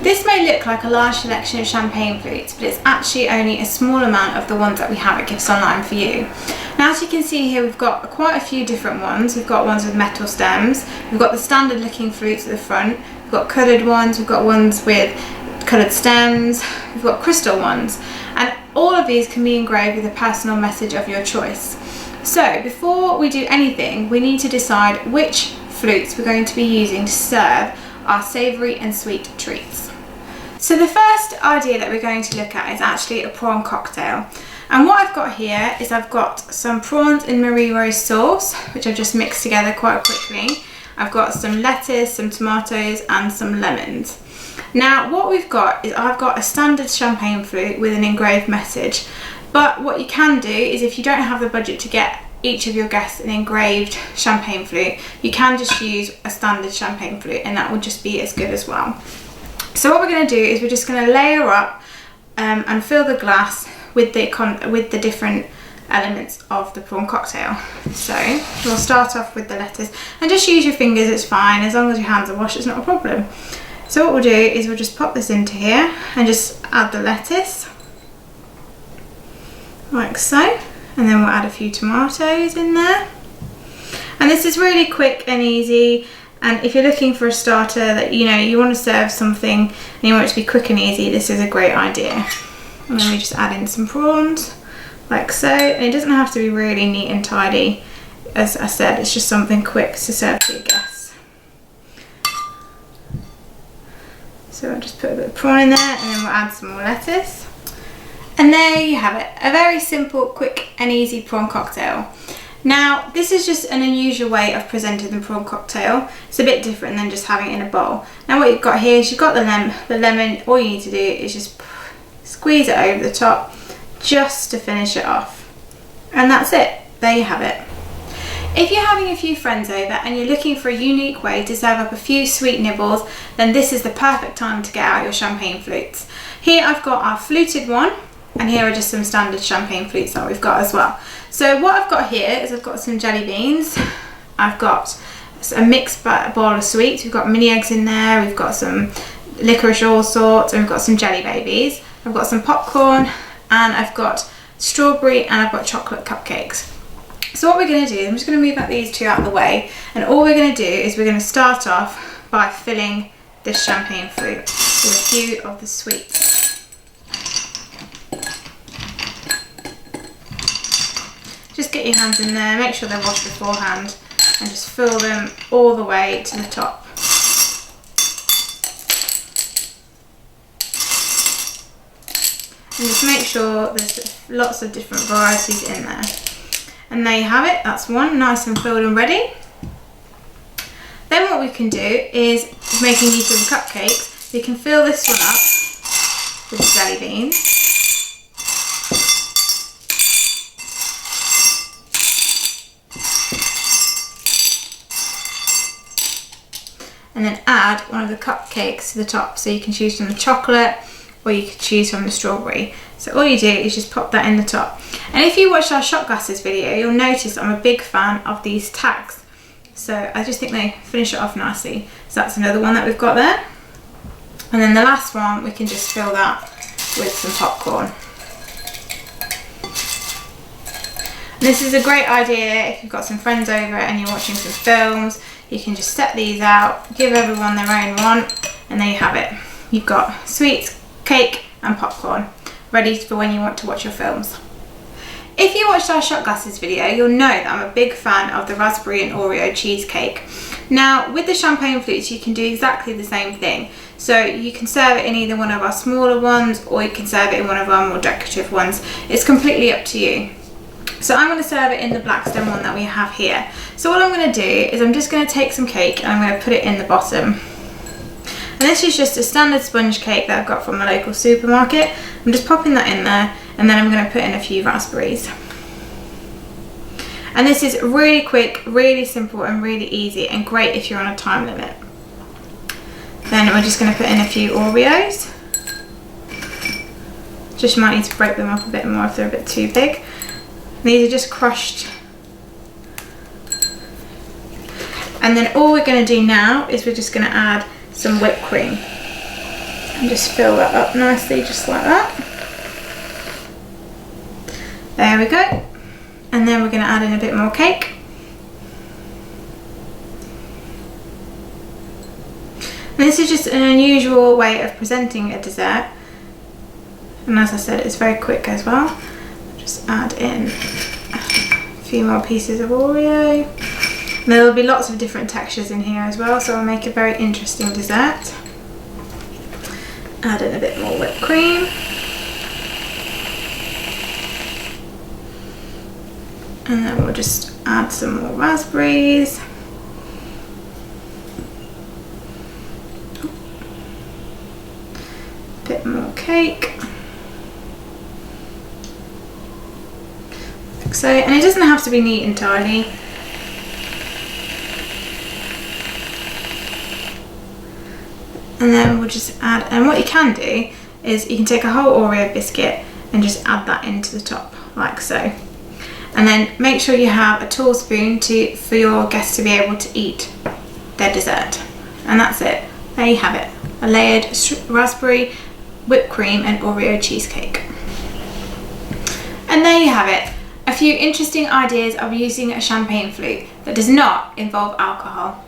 This may look like a large selection of champagne flutes, but it's actually only a small amount of the ones that we have at Gifts Online for you. Now, as you can see here, we've got quite a few different ones. We've got ones with metal stems, we've got the standard looking flutes at the front, we've got coloured ones, we've got ones with coloured stems, we've got crystal ones, and all of these can be engraved with a personal message of your choice. So before we do anything, we need to decide which flutes we're going to be using to serve our savoury and sweet treats. So the first idea that we're going to look at is actually a prawn cocktail. And what I've got here is I've got some prawns in Marie Rose sauce, which I've just mixed together quite quickly. I've got some lettuce, some tomatoes and some lemons. Now what we've got is I've got a standard champagne flute with an engraved message. But what you can do is if you don't have the budget to get each of your guests an engraved champagne flute, you can just use a standard champagne flute and that will just be as good as well. So what we're going to do is we're just going to layer up and fill the glass with the different elements of the prawn cocktail. So we'll start off with the lettuce, and just use your fingers, it's fine, as long as your hands are washed, it's not a problem. So what we'll do is we'll just pop this into here and just add the lettuce. Like so, and then we'll add a few tomatoes in there. And this is really quick and easy, and if you're looking for a starter that you want to serve something and you want it to be quick and easy, this is a great idea. And then we just add in some prawns like so, and it doesn't have to be really neat and tidy. As I said, it's just something quick to serve to your guests. So I'll just put a bit of prawn in there, and then we'll add some more lettuce. And there you have it, a very simple, quick and easy prawn cocktail. Now this is just an unusual way of presenting the prawn cocktail. It's a bit different than just having it in a bowl. Now what you've got here is you've got the lemon. All you need to do is just squeeze it over the top just to finish it off. And that's it, there you have it. If you're having a few friends over and you're looking for a unique way to serve up a few sweet nibbles, then this is the perfect time to get out your champagne flutes. Here I've got our fluted one, and here are just some standard champagne flutes that we've got as well. So what I've got here is I've got some jelly beans, I've got a mixed bowl of sweets, we've got mini eggs in there, we've got some licorice all sorts, and we've got some jelly babies, I've got some popcorn, and I've got strawberry, and I've got chocolate cupcakes. So what we're going to do, I'm just going to move these two out of the way, and all we're going to do is we're going to start off by filling this champagne flute with a few of the sweets. Just get your hands in there, make sure they're washed beforehand, and just fill them all the way to the top. And just make sure there's lots of different varieties in there. And there you have it, that's one, nice and filled and ready. Then what we can do is, making these little cupcakes, we can fill this one up with the jelly beans. And then add one of the cupcakes to the top, so you can choose from the chocolate or you can choose from the strawberry. So all you do is just pop that in the top. And if you watched our shot glasses video, you'll notice I'm a big fan of these tags. So I just think they finish it off nicely. So that's another one that we've got there. And then the last one, we can just fill that with some popcorn. And this is a great idea if you've got some friends over and you're watching some films. You can just set these out, give everyone their own one, and there you have it. You've got sweets, cake and popcorn ready for when you want to watch your films. If you watched our shot glasses video, you'll know that I'm a big fan of the raspberry and Oreo cheesecake. Now with the champagne flutes you can do exactly the same thing. So you can serve it in either one of our smaller ones, or you can serve it in one of our more decorative ones. It's completely up to you. So I'm going to serve it in the black stem one that we have here. So what I'm going to do is I'm just going to take some cake and I'm going to put it in the bottom. And this is just a standard sponge cake that I've got from the local supermarket. I'm just popping that in there, and then I'm going to put in a few raspberries. And this is really quick, really simple and really easy, and great if you're on a time limit. Then we're just going to put in a few Oreos. Just might need to break them up a bit more if they're a bit too big. These are just crushed. And then all we're going to do now is we're just going to add some whipped cream. And just fill that up nicely, just like that. There we go. And then we're going to add in a bit more cake. And this is just an unusual way of presenting a dessert. And as I said, it's very quick as well. Just add in a few more pieces of Oreo. And there will be lots of different textures in here as well, so it'll make a very interesting dessert. Add in a bit more whipped cream. And then we'll just add some more raspberries. A bit more cake. Like so, and it doesn't have to be neat entirely. And then we'll just add, and what you can do is you can take a whole Oreo biscuit and just add that into the top, like so. And then make sure you have a tall spoon for your guests to be able to eat their dessert. And that's it. There you have it. A layered raspberry, whipped cream and Oreo cheesecake. And there you have it. A few interesting ideas of using a champagne flute that does not involve alcohol.